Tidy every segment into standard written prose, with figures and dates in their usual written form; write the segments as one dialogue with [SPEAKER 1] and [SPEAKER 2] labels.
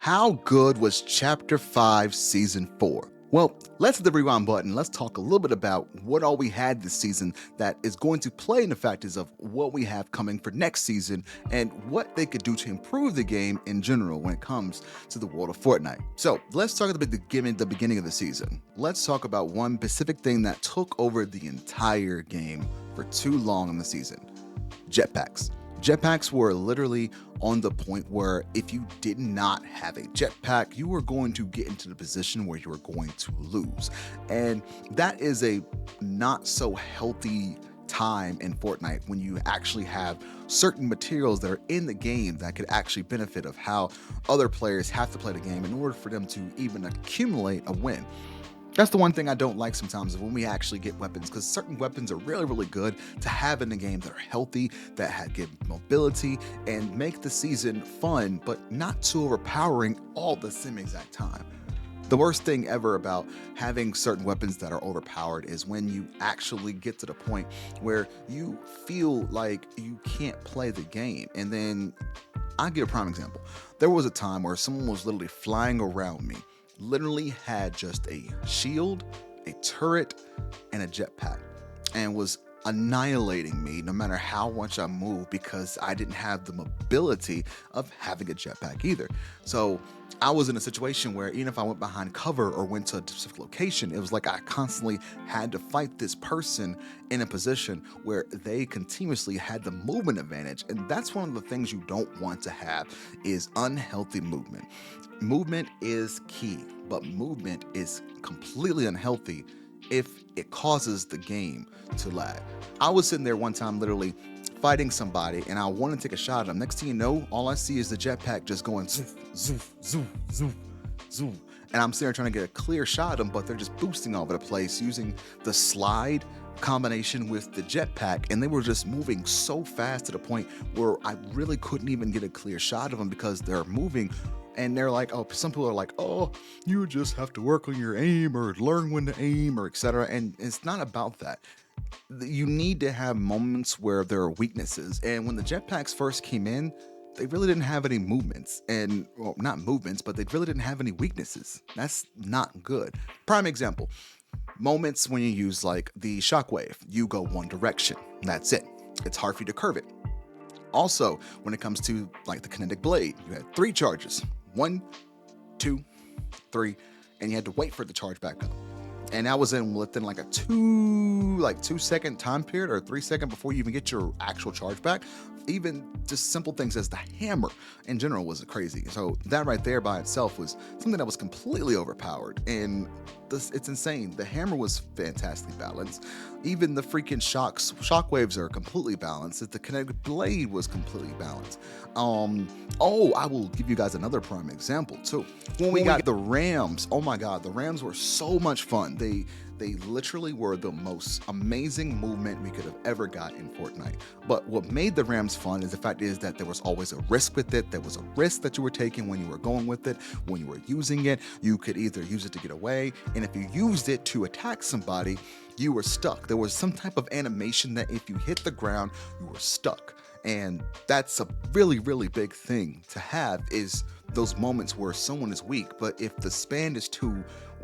[SPEAKER 1] How good was Chapter 5, Season 4? Well, let's hit the rewind button. Let's talk a little bit about what all we had this season that is going to play in the factors of what we have coming for next season and what they could do to improve the game in general when it comes to the world of Fortnite. So let's talk at the beginning of the season. Let's talk about one specific thing that took over the entire game for too long in the season: jetpacks. Jetpacks were literally on the point where if you did not have a jetpack, you were going to get into the position where you were going to lose. And that is a not so healthy time in Fortnite when you actually have certain materials that are in the game that could actually benefit of how other players have to play the game in order for them to even accumulate a win. That's the one thing I don't like sometimes when we actually get weapons, because certain weapons are really, really good to have in the game that are healthy, that give mobility, and make the season fun, but not too overpowering all the same exact time. The worst thing ever about having certain weapons that are overpowered is when you actually get to the point where you feel like you can't play the game. And then I'll give a prime example. There was a time where someone was literally flying around me, literally had just a shield, a turret, and a jetpack, and was annihilating me no matter how much I moved because I didn't have the mobility of having a jetpack either. So I was in a situation where even if I went behind cover or went to a specific location, it was like I constantly had to fight this person in a position where they continuously had the movement advantage. And that's one of the things you don't want to have is unhealthy movement. Movement is key, but movement is completely unhealthy if it causes the game to lag. I was sitting there one time literally fighting somebody and I want to take a shot at them. Next thing you know, all I see is the jetpack just going zoof, zoof, zoof, zoof, zoof. And I'm sitting there trying to get a clear shot at them, but they're just boosting all over the place using the slide combination with the jetpack, and they were just moving so fast to the point where I really couldn't even get a clear shot of them because they're moving. And they're like, oh, some people are like, oh, you just have to work on your aim or learn when to aim or etc. And it's not about that. You need to have moments where there are weaknesses. And when the jetpacks first came in, they really didn't have any movements, and well, not movements, but they really didn't have any weaknesses. That's not good. Prime example: moments when you use like the shockwave, you go one direction. That's it. It's hard for you to curve it. Also, when it comes to like the kinetic blade, you had 3 charges: 1, 2, 3, and you had to wait for it to charge back up. And that was within like a 2-second time period or 3 second before you even get your actual charge back. Even just simple things as the hammer in general was crazy. So that right there by itself was something that was completely overpowered. And it's insane. The hammer was fantastically balanced. Even the freaking shockwaves are completely balanced. The kinetic blade was completely balanced. I will give you guys another prime example too. When we got the Rams, oh my god, the Rams were so much fun. They literally were the most amazing movement we could have ever got in Fortnite. But what made the Rams fun is the fact is that there was always a risk with it. There was a risk that you were taking when you were going with it. When you were using it, you could either use it to get away, and if you used it to attack somebody, you were stuck. There was some type of animation that if you hit the ground, you were stuck. And that's a really, really big thing to have, is those moments where someone is weak, but if the span is too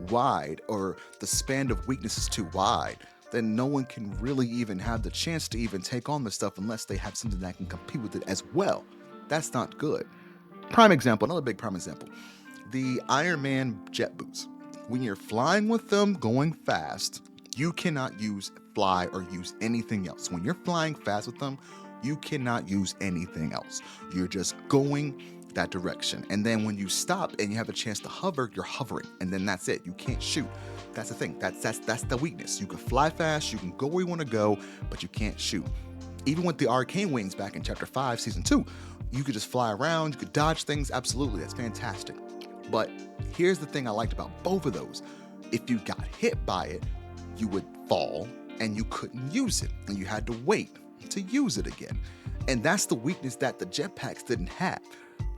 [SPEAKER 1] wide or the span of weakness is too wide, then no one can really even have the chance to even take on the stuff unless they have something that can compete with it as well. That's not good. Prime example, another big prime example: the Iron Man jet boots. When you're flying with them going fast, you cannot use fly or use anything else. When you're flying fast with them, you cannot use anything else. You're just going that direction. And then when you stop and you have a chance to hover, you're hovering. And then that's it. You can't shoot. That's the thing. That's the weakness. You can fly fast, you can go where you want to go, but you can't shoot. Even with the arcane wings back in Chapter 5, Season 2, you could just fly around, you could dodge things. Absolutely, that's fantastic. But here's the thing I liked about both of those. If you got hit by it, you would fall and you couldn't use it. And you had to wait to use it again. And that's the weakness that the jetpacks didn't have.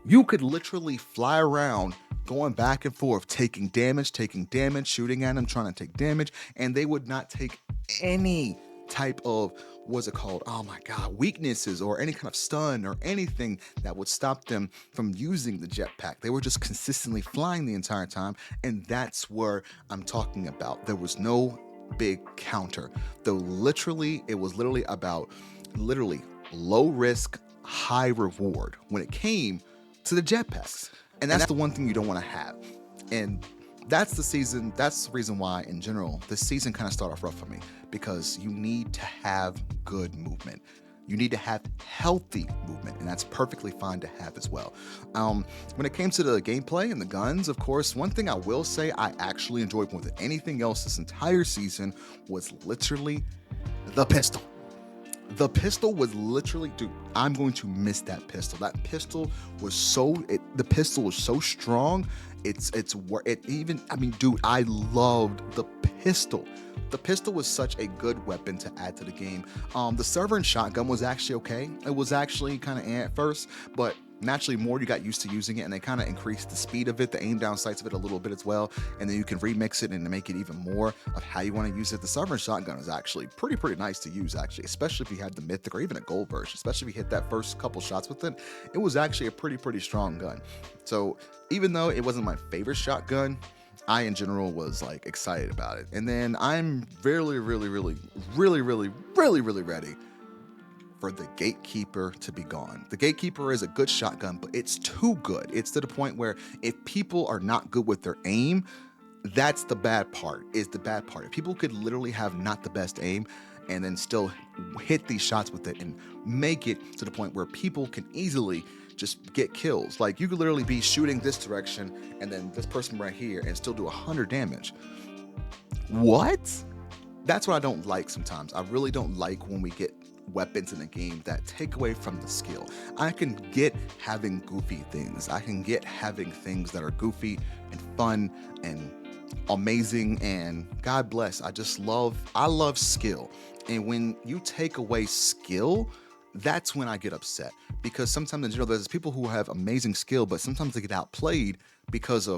[SPEAKER 1] You could literally fly around going back and forth, taking damage, shooting at them, trying to take damage, and they would not take any type of, what's it called? Oh my God, weaknesses or any kind of stun or anything that would stop them from using the jetpack. They were just consistently flying the entire time. And that's where I'm talking about. There was no big counter. Though literally, it was literally about literally low risk, high reward when it came to the jetpacks. And that's the one thing you don't want to have. And that's the season. That's the reason why, in general, this season kind of started off rough for me, because you need to have good movement. You need to have healthy movement, and that's perfectly fine to have as well. When it came to the gameplay and the guns, of course, one thing I will say I actually enjoyed more than anything else this entire season was literally the pistol. The pistol was literally, dude, I'm going to miss that pistol. That pistol was the pistol was so strong. Dude, I loved the pistol. The pistol was such a good weapon to add to the game. The server and shotgun was actually okay. It was actually kind of at first, but naturally more you got used to using it, and they kind of increased the speed of it, the aim down sights of it a little bit as well, and then you can remix it and make it even more of how you want to use it. The server and shotgun is actually pretty nice to use, actually, especially if you had the mythic or even a gold version. Especially if you hit that first couple shots with it, it was actually a pretty strong gun. So even though it wasn't my favorite shotgun, I in general was like excited about it. And then I'm really ready for the Gatekeeper to be gone. The Gatekeeper is a good shotgun, but it's too good. It's to the point where if people are not good with their aim, that's the bad part, is the bad part. If people could literally have not the best aim and then still hit these shots with it and make it to the point where people can easily just get kills. Like you could literally be shooting this direction and then this person right here and still do 100 damage. What? That's what I don't like sometimes. I really don't like when we get weapons in a game that take away from the skill. I can get having goofy things. I can get having things that are goofy and fun and amazing, and God bless. I love skill. And when you take away skill, that's when I get upset, because sometimes, there's people who have amazing skill, but sometimes they get outplayed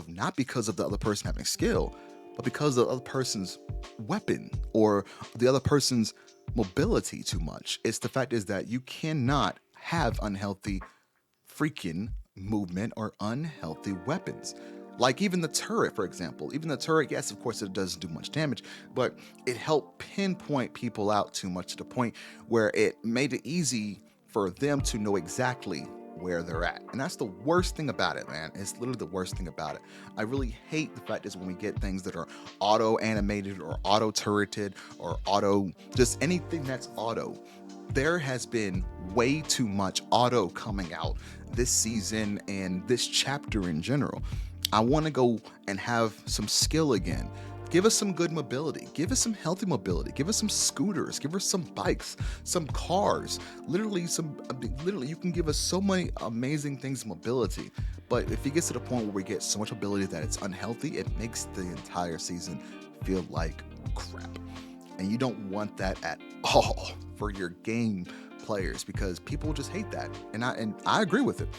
[SPEAKER 1] not because of the other person having skill, but because of the other person's weapon or the other person's mobility too much. It's the fact is that you cannot have unhealthy freaking movement or unhealthy weapons. Like even the turret, for example. Even the turret, yes, of course, it doesn't do much damage, but it helped pinpoint people out too much to the point where it made it easy for them to know exactly where they're at. And that's the worst thing about it, man. It's literally the worst thing about it. I really hate the fact is when we get things that are auto animated or auto turreted or auto, just anything that's auto. There has been way too much auto coming out this season and this chapter in general. I want to go and have some skill again. Give us some good mobility. Give us some healthy mobility. Give us some scooters. Give us some bikes, some cars. Literally, you can give us so many amazing things in mobility. But if it gets to the point where we get so much mobility that it's unhealthy, it makes the entire season feel like crap. And you don't want that at all for your game players, because people just hate that. And I agree with it.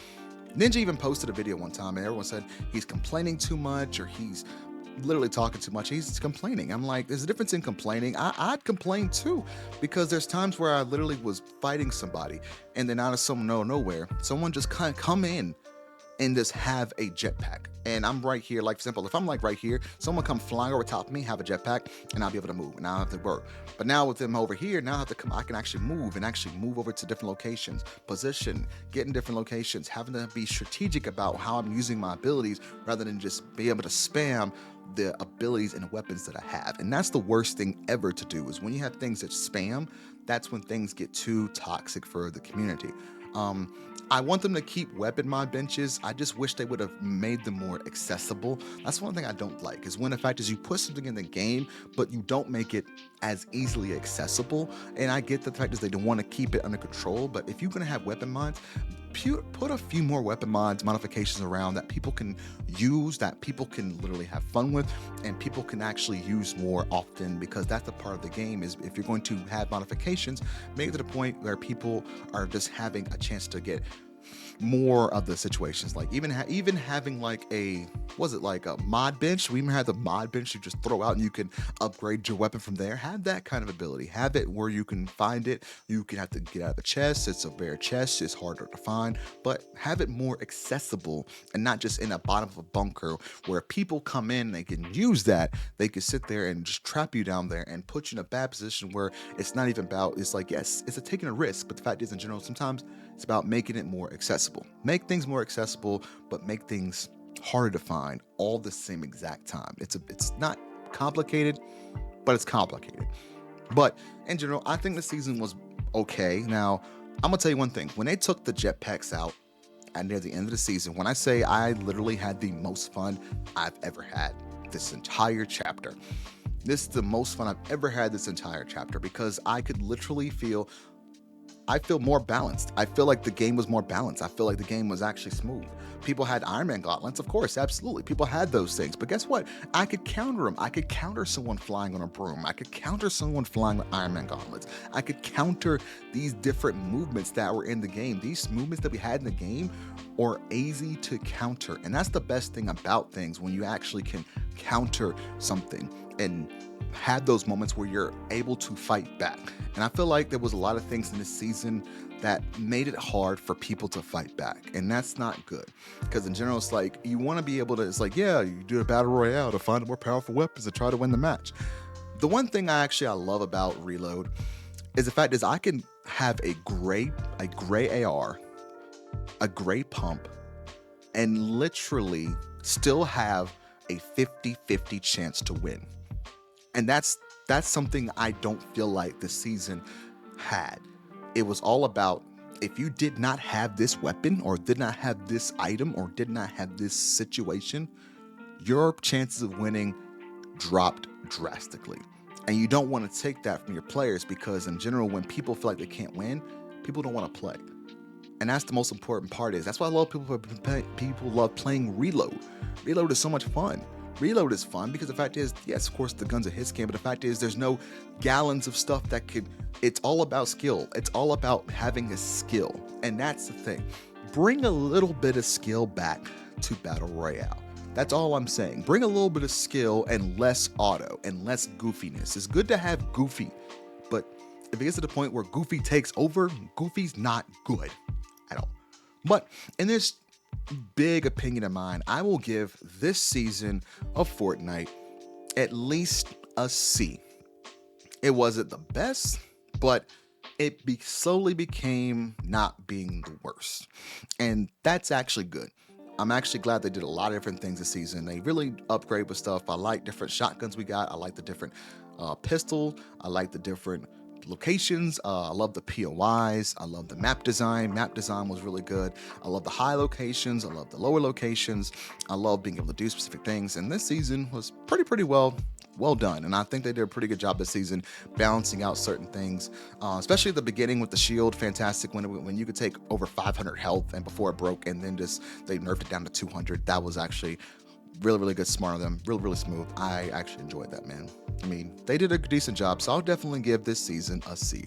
[SPEAKER 1] Ninja even posted a video one time and everyone said he's complaining too much or he's literally talking too much. He's complaining. I'm like, there's a difference in complaining. I'd complain too, because there's times where I literally was fighting somebody and then out of nowhere, someone just kind of come in and just have a jetpack. And I'm right here, like for example, if I'm like right here, someone come flying over top of me, have a jetpack, and I'll be able to move, and I don't have to work. But now with them over here, now I have to come, I can actually move over to different locations, position, get in different locations, having to be strategic about how I'm using my abilities rather than just be able to spam the abilities and weapons that I have. And that's the worst thing ever to do, is when you have things that spam, that's when things get too toxic for the community. I want them to keep weapon mod benches. I just wish they would have made them more accessible. That's one thing I don't like, is when the fact is you put something in the game, but you don't make it as easily accessible. And I get the fact is they don't want to keep it under control, but if you're going to have weapon mods, put a few more weapon mods, modifications around that people can use, that people can literally have fun with, and people can actually use more often, because that's the part of the game, is if you're going to have modifications, make it to the point where people are just having a chance to get more of the situations. Like even having like a was it like a mod bench? We even had the mod bench you just throw out and you can upgrade your weapon from there. Have that kind of ability. Have it where you can find it. You can have to get out of a chest. It's a rare chest. It's harder to find, but have it more accessible and not just in the bottom of a bunker where people come in, they can use that. They can sit there and just trap you down there and put you in a bad position where it's not even about, it's like, yes, it's a taking a risk, but the fact is in general, sometimes it's about making it more accessible. Make things more accessible, but make things harder to find all the same exact time. It's not complicated, but it's complicated. But in general, I think the season was okay. Now, I'm gonna tell you one thing. When they took the jetpacks out and near the end of the season, when I say I literally had the most fun I've ever had this entire chapter. This is the most fun I've ever had this entire chapter because I could literally feel more balanced. I feel like the game was more balanced. I feel like the game was actually smooth. People had Iron Man gauntlets, of course, absolutely. People had those things. But guess what? I could counter them. I could counter someone flying on a broom. I could counter someone flying with Iron Man gauntlets. I could counter these different movements that were in the game. These movements that we had in the game are easy to counter. And that's the best thing about things when you actually can counter something and have those moments where you're able to fight back. And I feel like there was a lot of things in this season that made it hard for people to fight back. And that's not good. Because in general, it's like you want to be able to, it's like, yeah, you do a battle royale to find more powerful weapons to try to win the match. The one thing I love about Reload is the fact is I can have a gray AR, a gray pump, and literally still have a 50-50 chance to win. And that's something I don't feel like the season had. It was all about if you did not have this weapon or did not have this item or did not have this situation, your chances of winning dropped drastically. And you don't want to take that from your players because in general, when people feel like they can't win, people don't want to play. And that's the most important part is. That's why a lot of people love playing Reload. Reload is so much fun. Reload is fun because the fact is, yes, of course, the guns are hit scan, but the fact is there's no gallons of stuff that could, it's all about skill. It's all about having a skill. And that's the thing. Bring a little bit of skill back to Battle Royale. That's all I'm saying. Bring a little bit of skill and less auto and less goofiness. It's good to have goofy, but if it gets to the point where goofy takes over, goofy's not good at all. But in this big opinion of mine, I will give this season of Fortnite at least a C. It wasn't the best, but it slowly became not being the worst. And that's actually good. I'm actually glad they did a lot of different things this season. They really upgrade with stuff. I like different shotguns we got. I like the different pistol. I like the different locations. I love the POIs. I love the map design. Map design was really good. I love the high locations. I love the lower locations. I love being able to do specific things. And this season was pretty well done. And I think they did a pretty good job this season balancing out certain things, especially at the beginning with the shield. Fantastic when you could take over 500 health and before it broke, and then just they nerfed it down to 200. That was actually really good, smart of them, really smooth. I actually enjoyed that, man. I mean, they did a decent job, so I'll definitely give this season a C.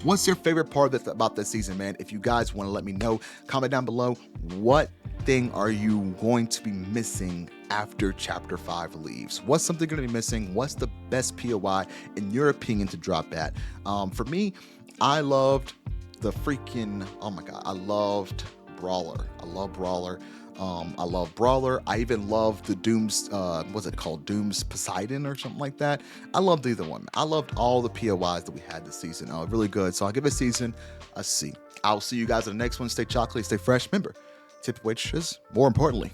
[SPEAKER 1] What's your favorite part about this season, man? If you guys want to let me know, comment down below. What thing are you going to be missing after Chapter 5 leaves? What's something going to be missing? What's the best POI, in your opinion, to drop at? For me, I loved the freaking, oh my god, I loved Brawler. I love Brawler. I even love the Doom's, what's it called? Doom's Poseidon or something like that. I loved either one. I loved all the POIs that we had this season. Really good. So I'll give this season a C. I'll see you guys in the next one. Stay chocolatey, stay fresh. Remember, tip waitresses, more importantly,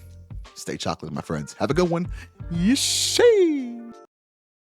[SPEAKER 1] stay chocolate, my friends. Have a good one. Yeshee!